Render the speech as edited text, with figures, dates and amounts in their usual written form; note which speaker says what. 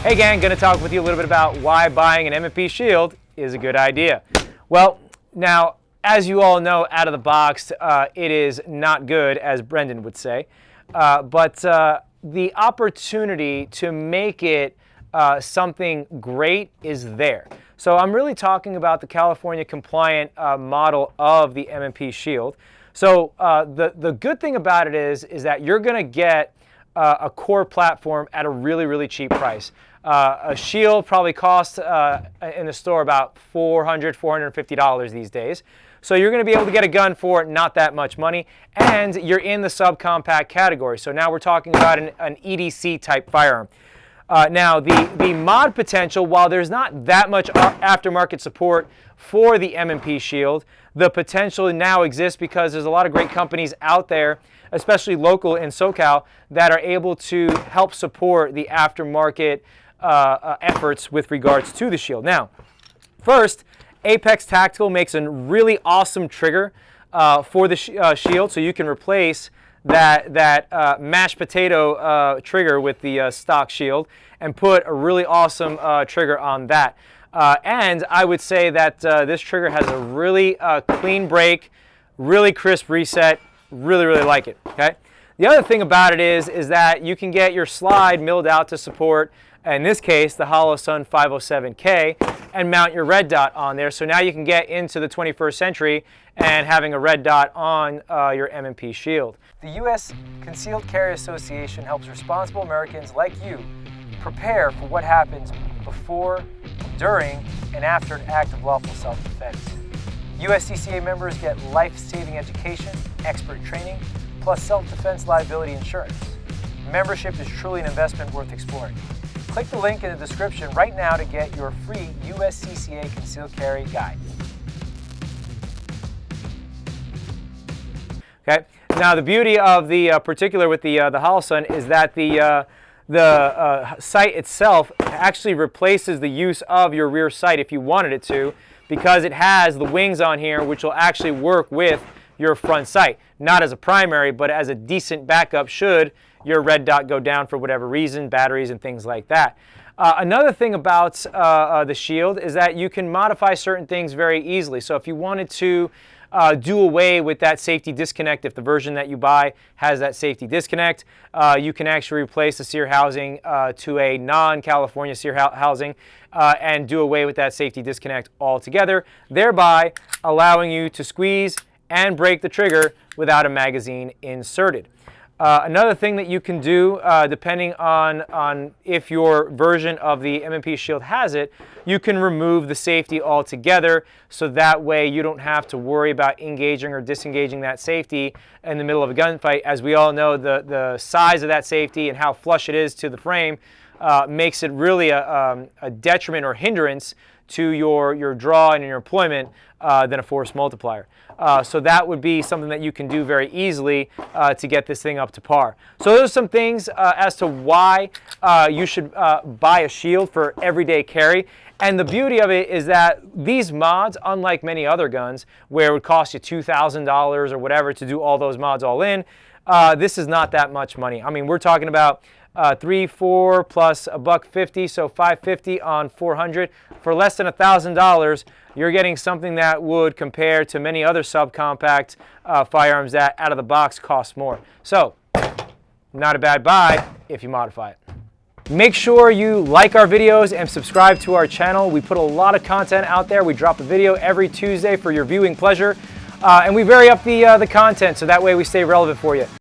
Speaker 1: Hey gang, gonna talk with you a little bit about why buying an M&P Shield is a good idea. Well, now, as you all know, out of the box, it is not good, as Brendan would say, but the opportunity to make it something great is there. So I'm really talking about the California compliant model of the M&P Shield. So the good thing about it is that you're gonna get a core platform at a really cheap price. A Shield probably costs in the store about $400, $450 these days. So you're going to be able to get a gun for not that much money, and you're in the subcompact category. So now we're talking about an EDC type firearm. Now the mod potential, while there's not that much aftermarket support for the M&P Shield, the potential now exists because there's a lot of great companies out there, especially local in SoCal, that are able to help support the aftermarket efforts with regards to the Shield. Now, first, Apex Tactical makes a really awesome trigger for the Shield, so you can replace that mashed potato trigger with the stock Shield and put a really awesome trigger on that. And I would say that this trigger has a really clean break, really crisp reset. Really like it. Okay. The other thing about it is that you can get your slide milled out to support, in this case, the Holosun 507K, and mount your red dot on there. So now you can get into the 21st century and having a red dot on your M&P Shield. The U.S. Concealed Carry Association helps responsible Americans like you prepare for what happens before, during, and after an act of lawful self-defense. USCCA members get life-saving education, expert training, plus self-defense liability insurance. Membership is truly an investment worth exploring. Click the link in the description right now to get your free USCCA Concealed Carry Guide. Okay. Now the beauty of the particular with the Holosun is that the sight itself actually replaces the use of your rear sight if you wanted it to, because it has the wings on here which will actually work with your front sight. Not as a primary, but as a decent backup should your red dot go down for whatever reason, batteries and things like that. Another thing about the Shield is that you can modify certain things very easily. So if you wanted to do away with that safety disconnect, if the version that you buy has that safety disconnect, you can actually replace the sear housing to a non-California sear housing and do away with that safety disconnect altogether, thereby allowing you to squeeze and break the trigger without a magazine inserted. Another thing that you can do, depending on if your version of the M&P Shield has it, you can remove the safety altogether, so that way you don't have to worry about engaging or disengaging that safety in the middle of a gunfight. As we all know, the size of that safety and how flush it is to the frame makes it really a detriment or hindrance to your draw and your employment than a force multiplier. So that would be something that you can do very easily to get this thing up to par. So those are some things as to why you should buy a Shield for everyday carry. And the beauty of it is that these mods, unlike many other guns where it would cost you $2,000 or whatever to do all those mods all in, this is not that much money. I mean, we're talking about $3, $4 plus $1.50, so $5.50 on 400. For less than $1,000, you're getting something that would compare to many other subcompact firearms that out of the box cost more. So, not a bad buy if you modify it. Make sure you like our videos and subscribe to our channel. We put a lot of content out there. We drop a video every Tuesday for your viewing pleasure, and we vary up the content so that way we stay relevant for you.